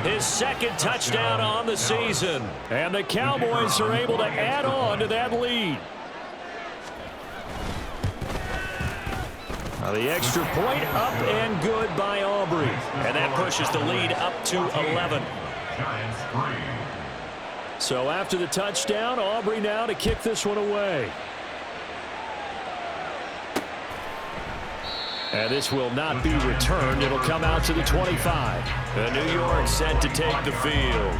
his second touchdown on the season. And the Cowboys are able to add on to that lead. The extra point up and good by Aubrey. And that pushes the lead up to 11. So after the touchdown, Aubrey now to kick this one away. And this will not be returned. It'll come out to the 25. And New York set to take the field.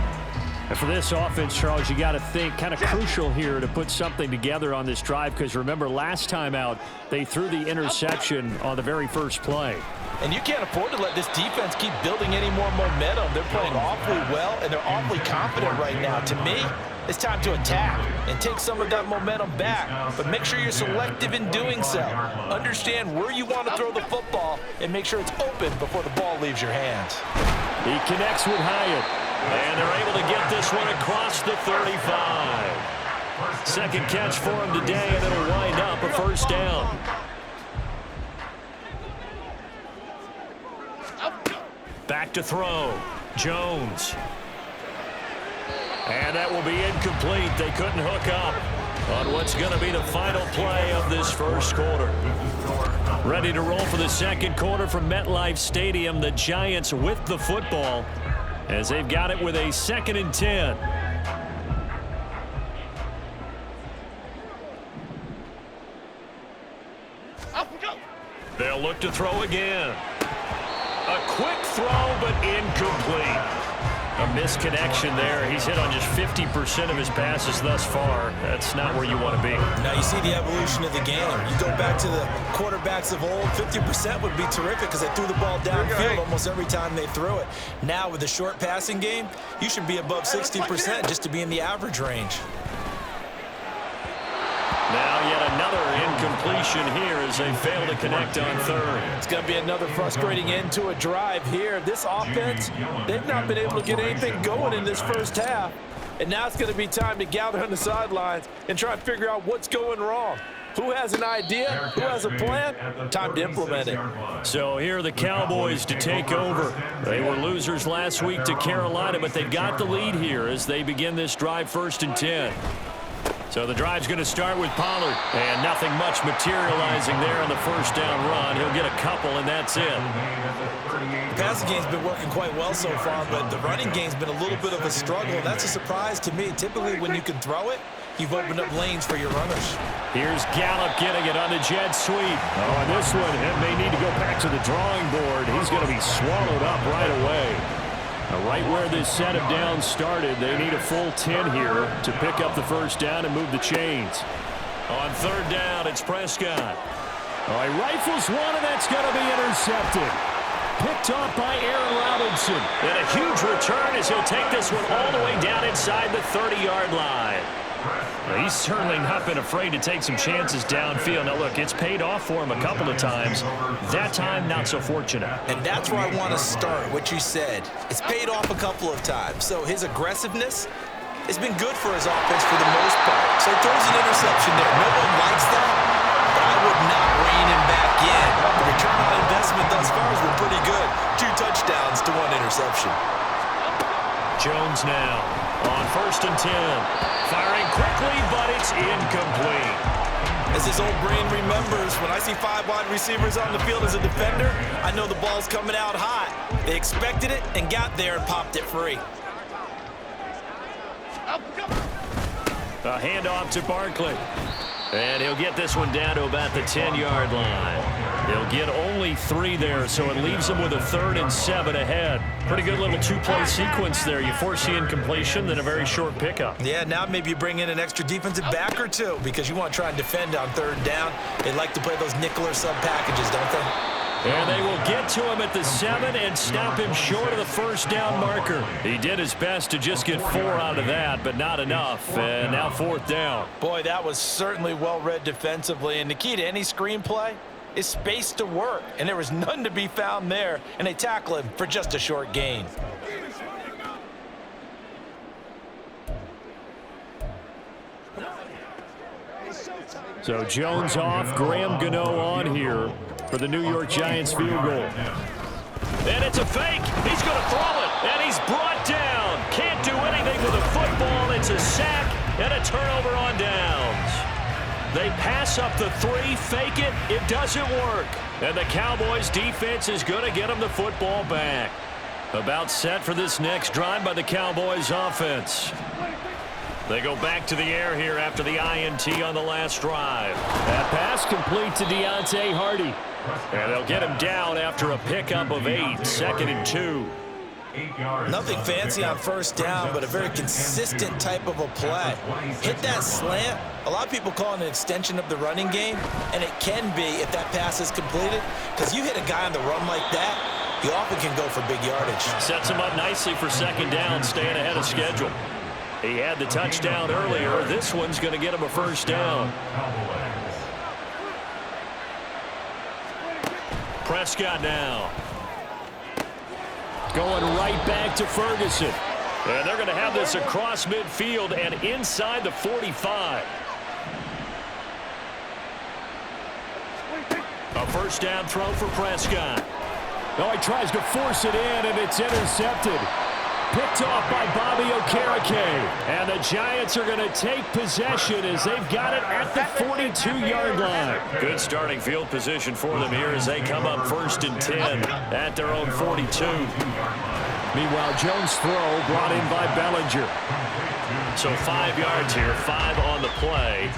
And for this offense, Charles, you got to think kind of crucial here to put something together on this drive, because remember last time out they threw the interception on the very first play. And you can't afford to let this defense keep building any more momentum. They're playing awfully well, and they're awfully confident right now. To me, it's time to attack and take some of that momentum back. But make sure you're selective in doing so. Understand where you want to throw the football and make sure it's open before the ball leaves your hands. He connects with Hyatt. And they're able to get this one across the 35. Second catch for him today, and it'll wind up a first down. Back to throw. Jones. And that will be incomplete. They couldn't hook up on what's going to be the final play of this first quarter. Ready to roll for the second quarter from MetLife Stadium. The Giants with the football, as they've got it with a 2nd and 10. They'll look to throw again. A quick throw, but incomplete. A misconnection there. He's hit on just 50% of his passes thus far. That's not where you want to be. Now you see the evolution of the game. You go back to the quarterbacks of old, 50% would be terrific because they threw the ball downfield almost every time they threw it. Now with the short passing game, you should be above 60% just to be in the average range. Now yet another incompletion here as they fail to connect on third. It's going to be another frustrating end to a drive here. This offense, they've not been able to get anything going in this first half. And now it's going to be time to gather on the sidelines and try and figure out what's going wrong. Who has an idea? Who has a plan? Time to implement it. So here are the Cowboys to take over. They were losers last week to Carolina, but they've got the lead here as they begin this drive 1st and 10. So the drive's going to start with Pollard, and nothing much materializing there on the first down run. He'll get a couple, and that's it. The passing game's been working quite well so far, but the running game's been a little bit of a struggle. That's a surprise to me. Typically, when you can throw it, you've opened up lanes for your runners. Here's Gallup getting it on the jet sweep. Oh, and this one, he may need to go back to the drawing board. He's going to be swallowed up right away. Right where this set of downs started, they need a full 10 here to pick up the first down and move the chains. On third down, it's Prescott. Oh, he rifles one, and that's going to be intercepted. Picked off by Aaron Robinson. And a huge return as he'll take this one all the way down inside the 30-yard line. Well, he's certainly not been afraid to take some chances downfield. Now, look, it's paid off for him a couple of times. That time, not so fortunate. And that's where I want to start, what you said. It's paid off a couple of times. So his aggressiveness has been good for his offense for the most part. So he throws an interception there. No one likes that, but I would not rein him back in. The return on investment thus far has been pretty good. 2 touchdowns to 1 interception. Jones now on 1st and 10. Firing quickly, but it's incomplete. As his old brain remembers, when I see 5 wide receivers on the field as a defender, I know the ball's coming out hot. They expected it and got there and popped it free. A handoff to Barkley. And he'll get this one down to about the 10-yard line. He'll get only 3 there, so it leaves him with a 3rd and 7 ahead. Pretty good little 2-play sequence there. You force the incompletion, then a very short pickup. Yeah, now maybe you bring in an extra defensive back or 2 because you want to try and defend on 3rd down. They like to play those nickel or sub packages, don't they? And they will get to him at the 7 and stop him short of the first down marker. He did his best to just get 4 out of that, but not enough. And now 4th down. Boy, that was certainly well read defensively. And the key to any screenplay is space to work. And there was none to be found there. And they tackle him for just a short gain. So Jones off, Graham Gano on here for the New York Giants field goal. And it's a fake. He's going to throw it, and he's brought It's a sack and a turnover on downs. They pass up the 3, fake it. It doesn't work. And the Cowboys defense is going to get them the football back. About set for this next drive by the Cowboys offense. They go back to the air here after the INT on the last drive. That pass complete to Deontay Hardy. And they'll get him down after a pickup of 8, 2nd and 2. Nothing fancy on first down, but a very consistent type of a play. Hit that slant. A lot of people call it an extension of the running game, and it can be if that pass is completed, because you hit a guy on the run like that, he often can go for big yardage. Sets him up nicely for 2nd down, staying ahead of schedule. He had the touchdown earlier. This one's going to get him a 1st down. Prescott now. Going right back to Ferguson. And they're going to have this across midfield and inside the 45. A 1st down throw for Prescott. Oh, he tries to force it in, and it's intercepted. Picked off by Bobby Okereke. And the Giants are going to take possession as they've got it at the 42-yard line. Good starting field position for them here as they come up 1st and 10 at their own 42. Meanwhile, Jones' throw brought in by Bellinger. So 5 yards here, 5 on the play.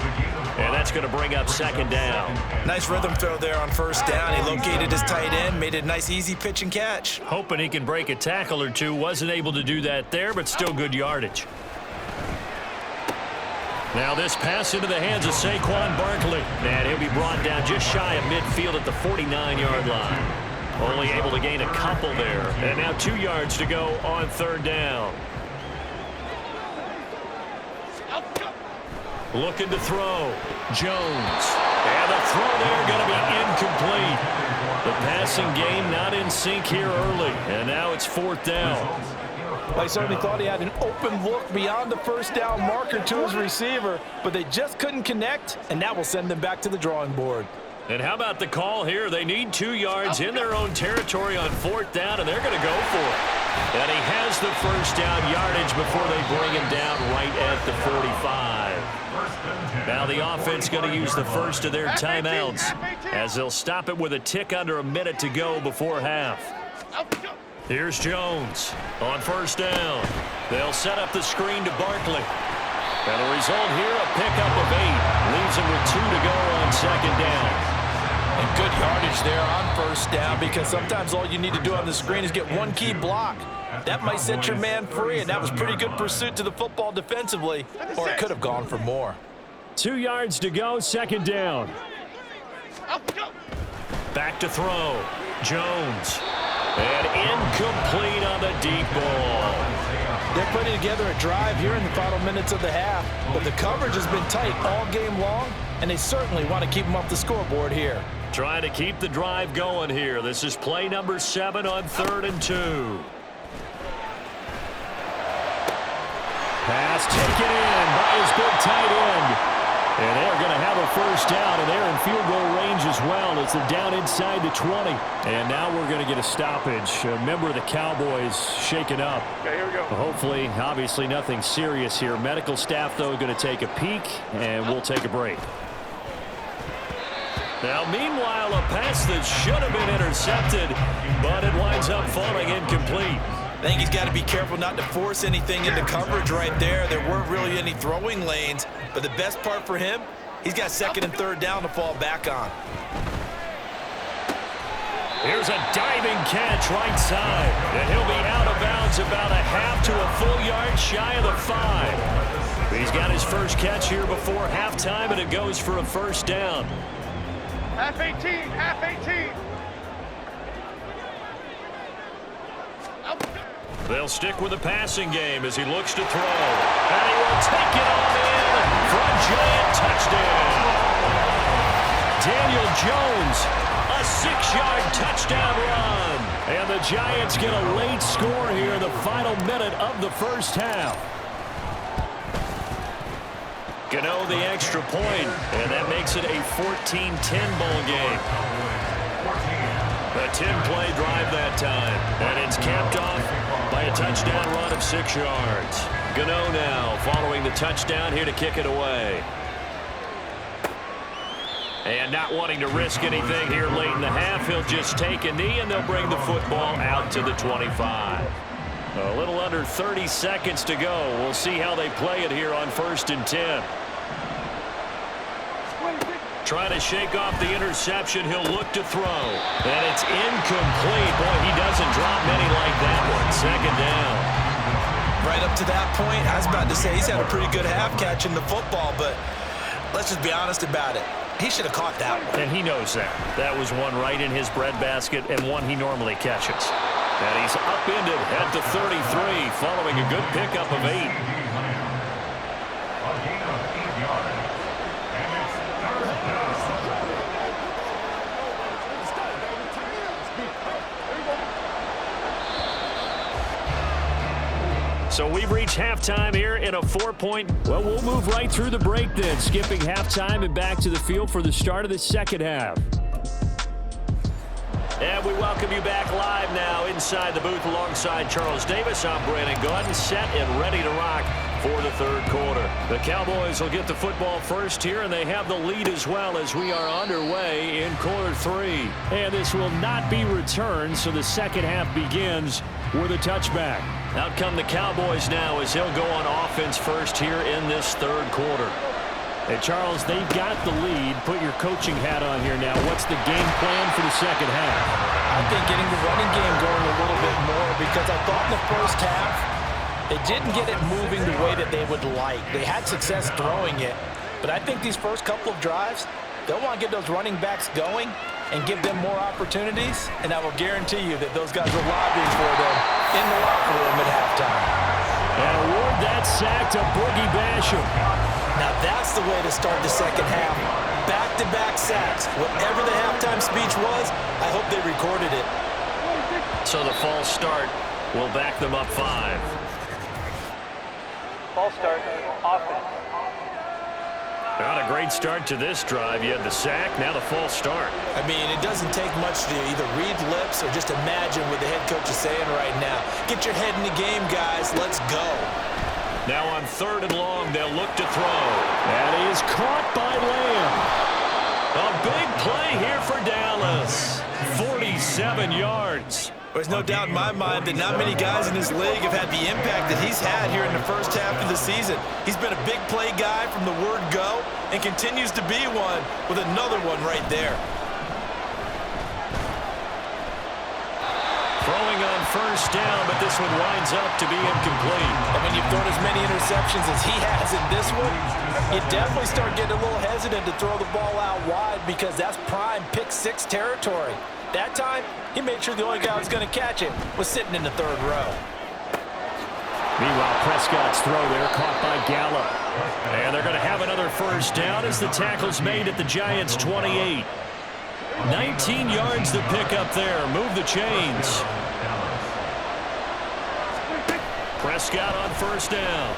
And that's going to bring up 2nd down. Nice rhythm throw there on 1st down. He located his tight end, made it a nice, easy pitch and catch. Hoping he can break a tackle or two. Wasn't able to do that there, but still good yardage. Now this pass into the hands of Saquon Barkley. And he'll be brought down just shy of midfield at the 49-yard line. Only able to gain a couple there. And now 2 yards to go on 3rd down. Looking to throw. Jones. And the throw there going to be incomplete. The passing game not in sync here early. And now it's 4th down. Well, he certainly thought he had an open look beyond the 1st down marker to his receiver, but they just couldn't connect, and that will send them back to the drawing board. And how about the call here? They need 2 yards in their own territory on 4th down, and they're going to go for it. And he has the 1st down yardage before they bring him down right at the 45. Now the offense going to use the first of their timeouts as they'll stop it with a tick under a minute to go before half. Here's Jones on 1st down. They'll set up the screen to Barkley. And the result here, a pickup of 8. Leaves him with 2 to go on 2nd down. And good yardage there on 1st down, because sometimes all you need to do on the screen is get one key block. That might set your man free, and that was pretty good pursuit to the football defensively, or it could have gone for more. 2 yards to go, 2nd down. Back to throw. Jones. And incomplete on the deep ball. They're putting together a drive here in the final minutes of the half, but the coverage has been tight all game long, and they certainly want to keep them off the scoreboard here. Trying to keep the drive going here. This is play number 7 on 3rd and 2. Pass taken in by his big tight end. And they're going to have a 1st down, and they're in field goal range as well as they're down inside the 20. And now we're going to get a stoppage. A member of the Cowboys shaken up. Okay, here we go. Hopefully, obviously nothing serious here. Medical staff, though, going to take a peek, and we'll take a break. Now, meanwhile, a pass that should have been intercepted, but it winds up falling incomplete. I think he's got to be careful not to force anything into coverage right there. There weren't really any throwing lanes, but the best part for him, he's got 2nd and 3rd down to fall back on. Here's a diving catch right side, and he'll be out of bounds about a half to a full yard shy of the 5. He's got his first catch here before halftime, and it goes for a 1st down. Half 18, half 18. They'll stick with the passing game as he looks to throw. And he will take it on in for a giant touchdown. Daniel Jones, a 6-yard touchdown run. And the Giants get a late score here in the final minute of the 1st half. Gano the extra point, and that makes it a 14-10 ball game. A 10-play drive that time, and it's capped off by a touchdown run of 6 yards. Gano now following the touchdown here to kick it away. And not wanting to risk anything here late in the half, he'll just take a knee, and they'll bring the football out to the 25. A little under 30 seconds to go. We'll see how they play it here on 1st and 10. Trying to shake off the interception. He'll look to throw. And it's incomplete. Boy, he doesn't drop many like that one. 2nd down. Right up to that point, I was about to say he's had a pretty good half catching the football, but let's just be honest about it. He should have caught that one. And he knows that. That was one right in his breadbasket and one he normally catches. And he's upended at the 33 following a good pickup of 8. So we've reached halftime here in a 4-point. Well, we'll move right through the break then, skipping halftime and back to the field for the start of the 2nd half. And we welcome you back live now inside the booth alongside Charles Davis. I'm Brandon Gordon, set and ready to rock for the 3rd quarter. The Cowboys will get the football first here, and they have the lead as well as we are underway in quarter 3. And this will not be returned, so the 2nd half begins with a touchback. Out come the Cowboys now as he'll go on offense first here in this 3rd quarter. Hey, Charles, they've got the lead. Put your coaching hat on here now. What's the game plan for the 2nd half? I think getting the running game going a little bit more, because I thought in the first half they didn't get it moving the way that they would like. They had success throwing it, but I think these first couple of drives, they'll want to get those running backs going and give them more opportunities, and I will guarantee you that those guys are lobbying for them in the locker room at halftime. And award that sack to Boogie Basham. Now that's the way to start the 2nd half. Back-to-back sacks. Whatever the halftime speech was, I hope they recorded it. So the false start will back them up 5. False start, offense. Not a great start to this drive. You had the sack, now the false start. I mean, it doesn't take much to either read lips or just imagine what the head coach is saying right now. Get your head in the game, guys. Let's go. Now on 3rd and long, they'll look to throw. That is caught by Lamb. A big play here for Dallas. 47 yards. There's no doubt in my mind that not many guys in this league have had the impact that he's had here in the first half of the season. He's been a big play guy from the word go and continues to be one with another one right there. Throwing on 1st down, but this one winds up to be incomplete. And when you've thrown as many interceptions as he has in this one, you definitely start getting a little hesitant to throw the ball out wide, because that's prime pick 6 territory. That time, he made sure the only guy who was going to catch it was sitting in the 3rd row. Meanwhile, Prescott's throw there caught by Gallup. And they're going to have another 1st down as the tackle's made at the Giants' 28. 19 yards to pick up there. Move the chains. Prescott on 1st down.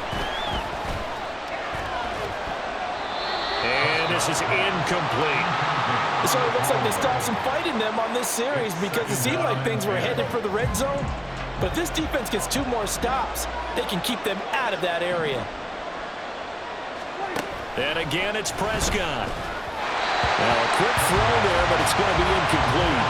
And this is incomplete. It sort of looks like they stopped some fight in them on this series, because it seemed like things were headed for the red zone. But if this defense gets 2 more stops, they can keep them out of that area. And again, it's Prescott. Now a quick throw there, but it's going to be incomplete.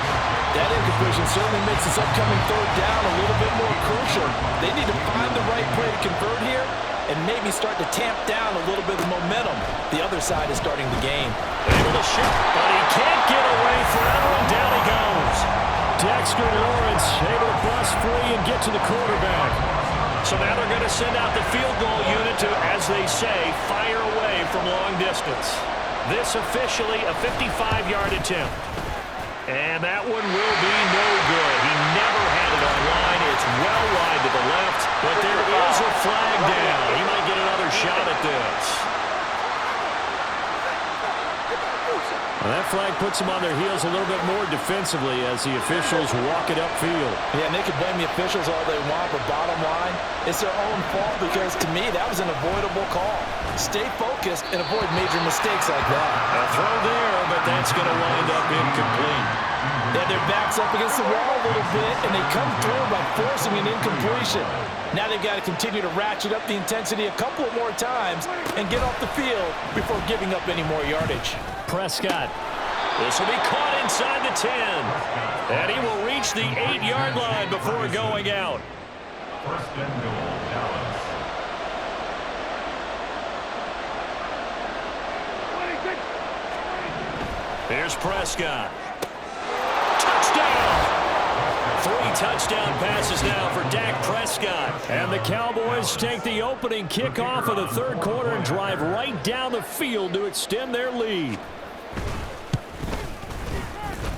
That incompletion certainly makes this upcoming 3rd down a little bit more crucial. They need to find the right play to convert here and maybe start to tamp down a little bit of momentum. The other side is starting the game. Able to shoot, but he can't get away forever, and down he goes. Dexter Lawrence able to bust free and get to the quarterback. So now they're going to send out the field goal unit to, as they say, fire away from long distance. This officially a 55-yard attempt. And that one will be no good. He never had it on line. It's well wide to the left, but there is a flag down. He might get another shot at this. Well, that flag puts them on their heels a little bit more defensively as the officials walk it upfield. Yeah, and they can blame the officials all they want, but bottom line, it's their own fault, because to me, that was an avoidable call. Stay focused and avoid major mistakes like that. A throw there, but that's going to wind up incomplete. Yeah, their back's up against the wall a little bit, and they come through by forcing an incompletion. Now they've got to continue to ratchet up the intensity a couple of more times and get off the field before giving up any more yardage. Prescott. This will be caught inside the 10. And he will reach the 8-yard line before going out. First and goal, Dallas. Here's Prescott. Touchdown! 3 touchdown passes now for Dak Prescott. And the Cowboys take the opening kickoff of the third quarter and drive right down the field to extend their lead.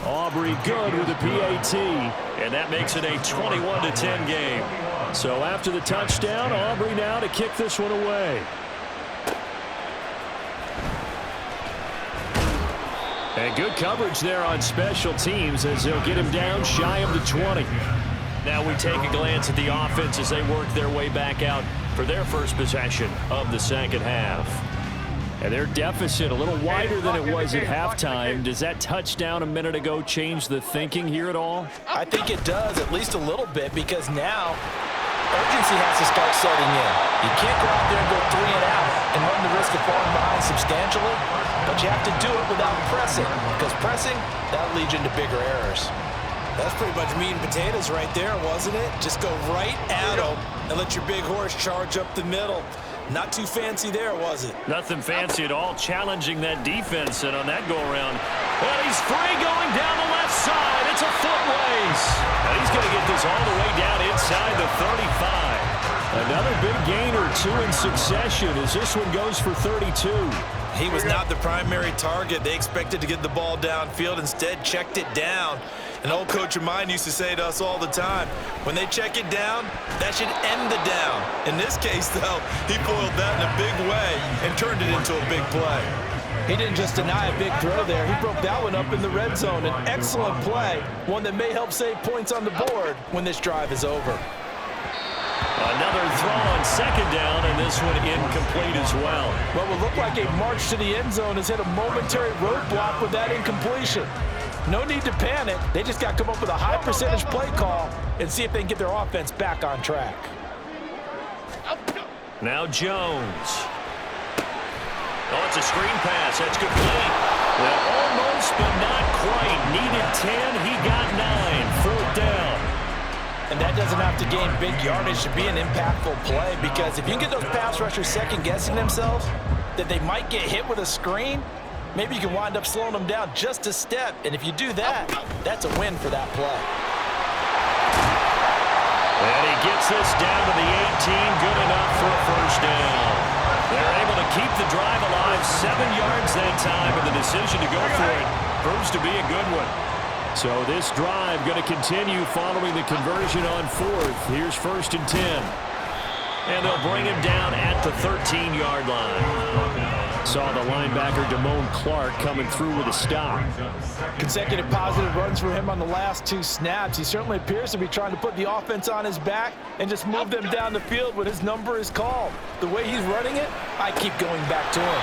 Aubrey good with the PAT, and that makes it a 21-10 game. So after the touchdown, Aubrey now to kick this one away. And good coverage there on special teams as they'll get him down shy of the 20. Now we take a glance at the offense as they work their way back out for their first possession of the second half. And their deficit a little wider than it was at halftime. Does that touchdown a minute ago change the thinking here at all? I think it does, at least a little bit, because now urgency has to start setting in. You can't go out there and go 3 and out and run the risk of falling behind substantially, but you have to do it without pressing, because pressing, that leads into bigger errors. That's pretty much meat and potatoes right there, wasn't it? Just go right at them and let your big horse charge up the middle. Not too fancy there, was it? Nothing fancy at all, challenging that defense, and on that go-around, well, he's free going down the left side. It's a foot race. And he's going to get this all the way down inside the 35. Another big gain or 2 in succession as this one goes for 32. He was not the primary target. They expected to get the ball downfield, instead checked it down. An old coach of mine used to say to us all the time, when they check it down, that should end the down. In this case, though, he foiled that in a big way and turned it into a big play. He didn't just deny a big throw there. He broke that one up in the red zone. An excellent play, one that may help save points on the board when this drive is over. Another throw on second down, and this one incomplete as well. What will look like a march to the end zone has hit a momentary roadblock with that incompletion. No need to panic. They just got to come up with a high percentage play call and see if they can get their offense back on track. Now Jones. Oh, it's a screen pass. That's good play. Well, almost, but not quite. Needed 10. He got 9. 4th down. And that doesn't have to gain big yardage to be an impactful play, because if you can get those pass rushers second-guessing themselves that they might get hit with a screen, maybe you can wind up slowing them down just a step. And if you do that, that's a win for that play. And he gets this down to the 18. Good enough for a first down. They're able to keep the drive alive. 7 yards that time, and the decision to go for it proves to be a good one. So this drive going to continue following the conversion on 4th. Here's 1st and 10. And they'll bring him down at the 13-yard line. Saw the linebacker Damone Clark coming through with a stop. Consecutive positive runs for him on the last 2 snaps. He certainly appears to be trying to put the offense on his back and just move them down the field when his number is called. The way he's running it, I keep going back to him.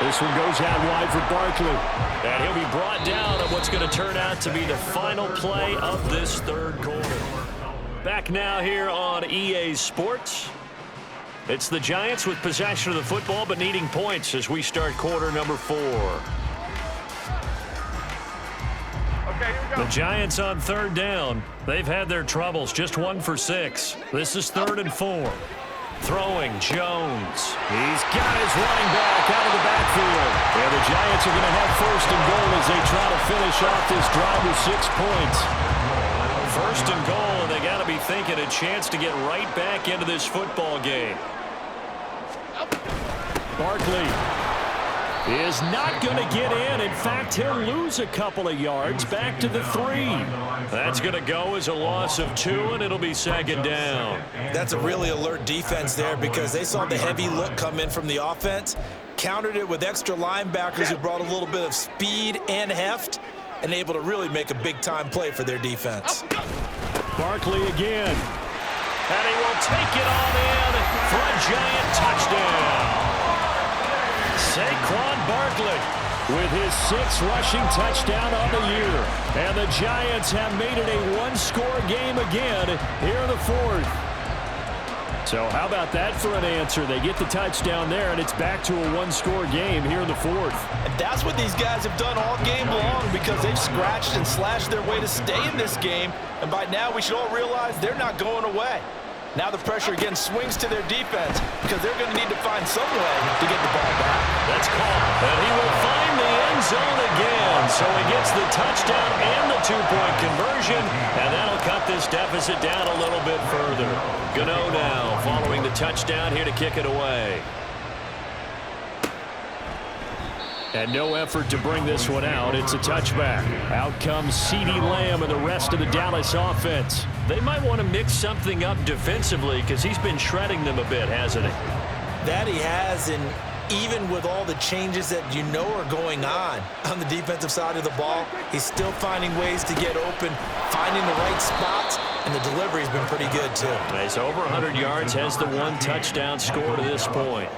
This one goes out wide for Barkley. And he'll be brought down on what's going to turn out to be the final play of this third quarter. Back now here on EA Sports. It's the Giants with possession of the football but needing points as we start quarter number 4. Okay, here we go. The Giants on 3rd down. They've had their troubles, just 1 for 6. This is 3rd and 4. Throwing, Jones. He's got his running back out of the backfield. And the Giants are going to have 1st and goal as they try to finish off this drive with 6 points. 1st and goal, and they got to be thinking a chance to get right back into this football game. Barkley is not going to get in. In fact, he'll lose a couple of yards back to the 3. That's going to go as a loss of 2, and it'll be 2nd down. That's a really alert defense there, because they saw the heavy look come in from the offense, countered it with extra linebackers who brought a little bit of speed and heft, and able to really make a big-time play for their defense. Barkley again. And he will take it on in for a Giant touchdown. Saquon Barkley with his 6th rushing touchdown on the year. And the Giants have made it a 1-score game again here in the 4th. So how about that for an answer? They get the touchdown there, and it's back to a one-score game here in the fourth. And that's what these guys have done all game long because they've scratched and slashed their way to stay in this game. And by now, we should all realize they're not going away. Now the pressure again swings to their defense because they're going to need to find some way to get the ball back. That's caught, and he will find the end zone again. So he gets the touchdown and the two-point conversion, and that'll cut this deficit down a little bit further. Gano now following the touchdown here to kick it away. And no effort to bring this one out. It's a touchback. Out comes CeeDee Lamb and the rest of the Dallas offense. They might want to mix something up defensively because he's been shredding them a bit, hasn't he? That he has, and even with all the changes that you know are going on the defensive side of the ball, he's still finding ways to get open, finding the right spots, and the delivery's been pretty good too. He's over 100 yards, has the one touchdown score to this point.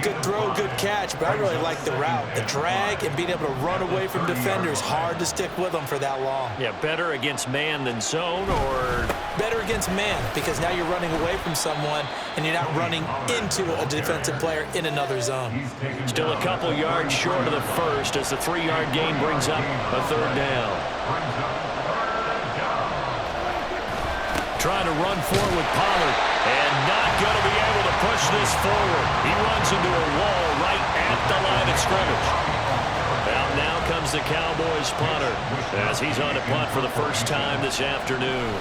Good throw, good catch, but I really like the route. The drag and being able to run away from defenders, hard to stick with them for that long. Yeah, better against man than zone, or? Better against man, because now you're running away from someone and you're not running into a defensive player in another zone. Still a couple yards short of the first as the 3-yard gain brings up a third down. Trying to run forward with Pollard, and not going to be able to push this forward. He runs into a wall right at the line of scrimmage. Out now comes the Cowboys punter as he's on to punt for the first time this afternoon.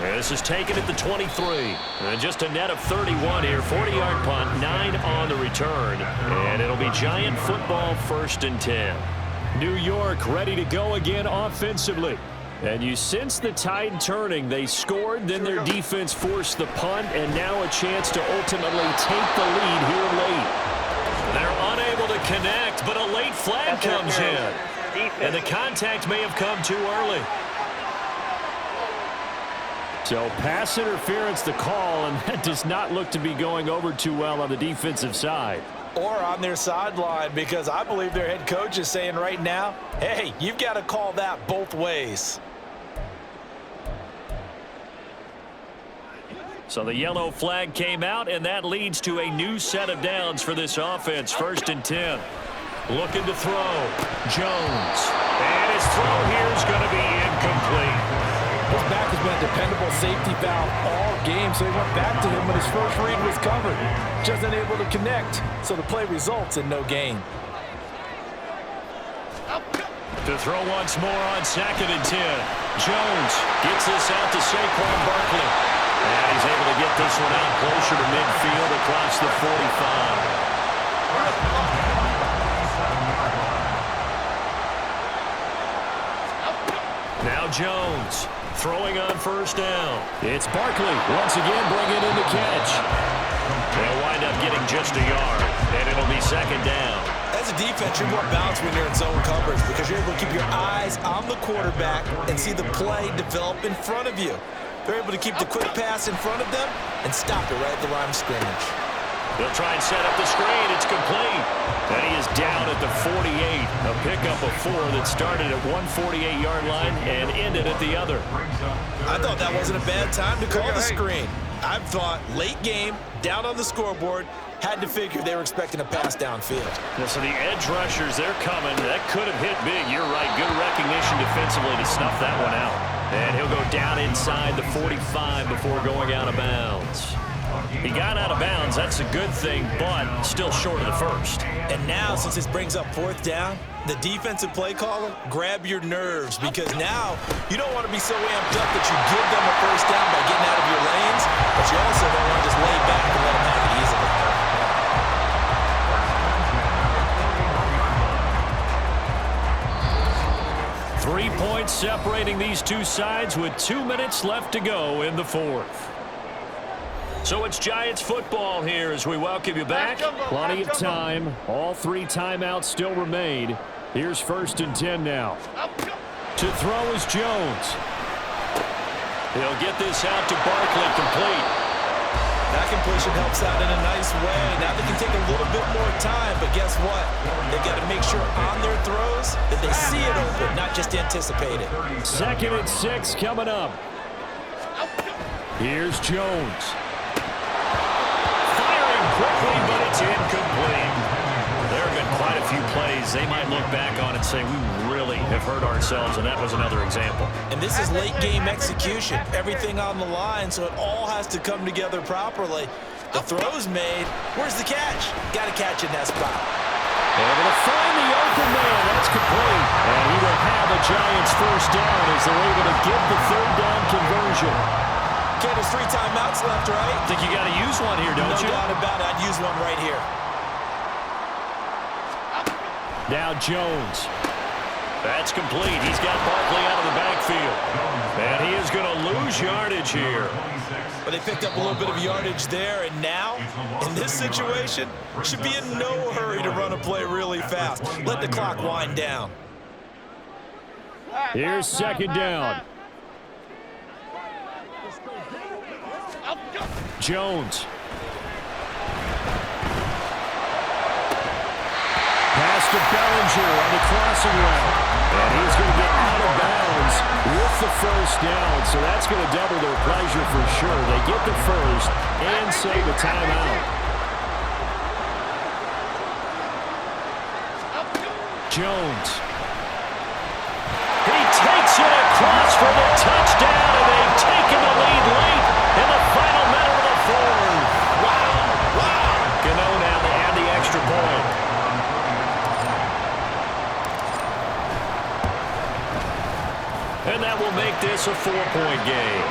This is taken at the 23. And just a net of 31 here. 40-yard punt, 9 on the return. And it'll be Giant football 1st and 10. New York ready to go again offensively. And you sense the tide turning. They scored, then their defense forced the punt, and now a chance to ultimately take the lead here late. They're unable to connect, but a late flag comes in. And the contact may have come too early. So pass interference the call, and that does not look to be going over too well on the defensive side. Or on their sideline, because I believe their head coach is saying right now, hey, you've got to call that both ways. So the yellow flag came out, and that leads to a new set of downs for this offense. 1st and 10. Looking to throw. Jones. And his throw here is going to be incomplete. His back has been a dependable safety valve all game, so he went back to him when his first read was covered. Just unable to connect, so the play results in no gain. To throw once more on 2nd and 10. Jones gets this out to Saquon Barkley. And he's able to get this one out closer to midfield across the 45. Now Jones throwing on 1st down. It's Barkley once again bringing in the catch. They'll wind up getting just a yard, and it'll be 2nd down. As a defense, you're more balanced when you're in zone coverage because you're able to keep your eyes on the quarterback and see the play develop in front of you. They're able to keep the quick pass in front of them and stop it right at the line of scrimmage. They'll try and set up the screen. It's complete. And he is down at the 48. A pickup of 4 that started at 148-yard line and ended at the other. I thought that wasn't a bad time to call the screen. I thought late game, down on the scoreboard, had to figure they were expecting a pass downfield. Yeah, so the edge rushers, they're coming. That could have hit big. You're right. Good recognition defensively to snuff that one out. And he'll go down inside the 45 before going out of bounds. He got out of bounds. That's a good thing, but still short of the first. And now, since this brings up 4th down, the defensive play caller, grab your nerves because now you don't want to be so amped up that you give them a 1st down by getting out of your lanes, but you also don't want to just lay back and let them have it easily. Three points separating these two sides with 2 minutes left to go in the 4th. So it's Giants football here as we welcome you back. Plenty of time. All 3 timeouts still remain. Here's 1st and 10 now. To throw is Jones. He'll get this out to Barkley complete. That completion helps out in a nice way. Now they can take a little bit more time, but guess what? They've got to make sure on their throws that they see it open, not just anticipate it. 2nd and 6 coming up. Here's Jones. Firing quickly, but it's incomplete. There have been quite a few plays they might look back on and say, we really have hurt ourselves, and that was another example. And this is late-game execution. Everything on the line, so it all has to come together properly. The throw's made. Where's the catch? Got to catch in that spot. Able to find the open man. That's complete. And he will have the Giants first down as they're able to get the 3rd down conversion. Okay, there's 3 timeouts left, right? I think you got to use one here, don't you? No doubt about it. I'd use one right here. Now Jones. That's complete. He's got Barkley out of the backfield. And he is going to lose yardage here. But they picked up a little bit of yardage there, and now, in this situation, should be in no hurry to run a play really fast. Let the clock wind down. Here's 2nd down. Jones. Pass to Bellinger on the crossing route. And he's going to get out of bounds with the first down. So that's going to double their pleasure for sure. They get the first and save a timeout. Jones. He takes it across for the touchdown, and they've taken the lead late in the final minute of the 4th. Wow. Gano now to add the extra point. And that will make this a 4-point game.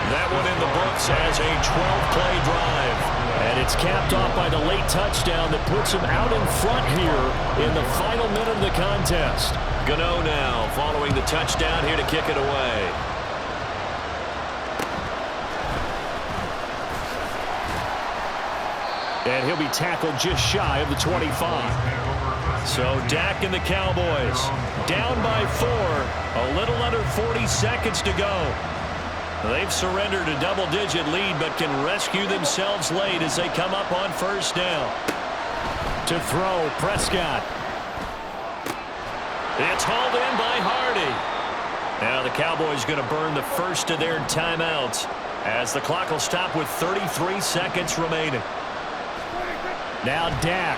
That one in the books as a 12-play drive. And it's capped off by the late touchdown that puts him out in front here in the final minute of the contest. Gano now following the touchdown here to kick it away. And he'll be tackled just shy of the 25. So Dak and the Cowboys down by 4, a little under 40 seconds to go. They've surrendered a double-digit lead but can rescue themselves late as they come up on first down. To throw, Prescott. It's hauled in by Hardy. Now the Cowboys going to burn the first of their timeouts as the clock will stop with 33 seconds remaining. Now Dak.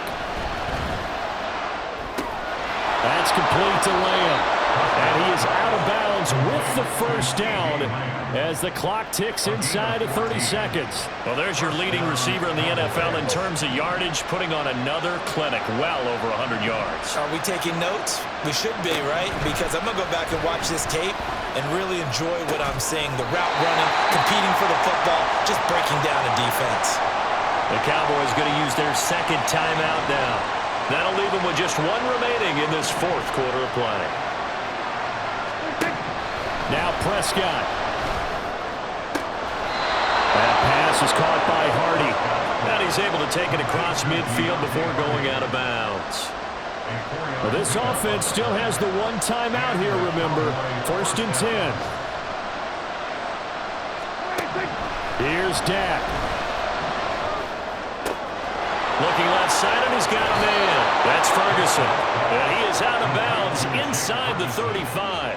That's complete to Lamb. And he is out of bounds with the first down as the clock ticks inside of 30 seconds. Well, there's your leading receiver in the NFL in terms of yardage, putting on another clinic, well over 100 yards. Are we taking notes? We should be, right? Because I'm going to go back and watch this tape and really enjoy what I'm seeing. The route running, competing for the football, just breaking down a defense. The Cowboys going to use their second timeout now. That'll leave them with just one remaining in this 4th quarter of play. Now Prescott. That pass is caught by Hardy. And he's able to take it across midfield before going out of bounds. Well, this offense still has the one timeout here, remember. 1st and 10. Here's Dak. Looking left side, and he's got a man. That's Ferguson. And he is out of bounds inside the 35.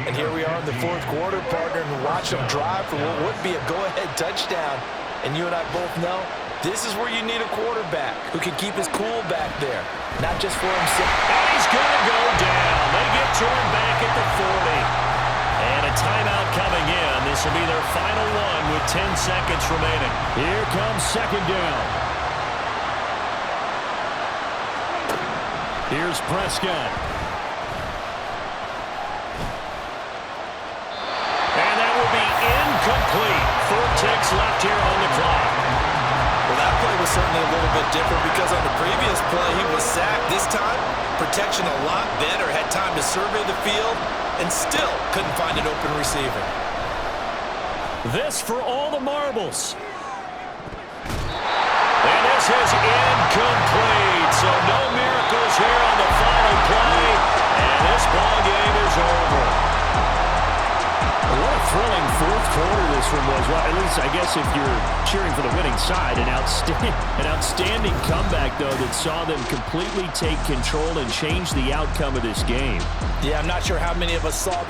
And here we are in the 4th quarter, partner, and watch them drive for what would be a go-ahead touchdown. And you and I both know this is where you need a quarterback who can keep his cool back there, not just for himself. And he's going to go down. They get to him back at the 40. And a timeout coming in. This will be their final one with 10 seconds remaining. Here comes 2nd down. Here's Prescott. And that will be incomplete. 4 ticks left here on the clock. Well, that play was certainly a little bit different because on the previous play he was sacked. This time, protection a lot better. Had time to survey the field and still couldn't find an open receiver. This for all the marbles. And this is incomplete. So no miracles here on the final play. And this ball game is over. What a thrilling 4th quarter this one was. Well, at least I guess if you're cheering for the winning side, an outstanding comeback, though, that saw them completely take control and change the outcome of this game. Yeah, I'm not sure how many of us saw that.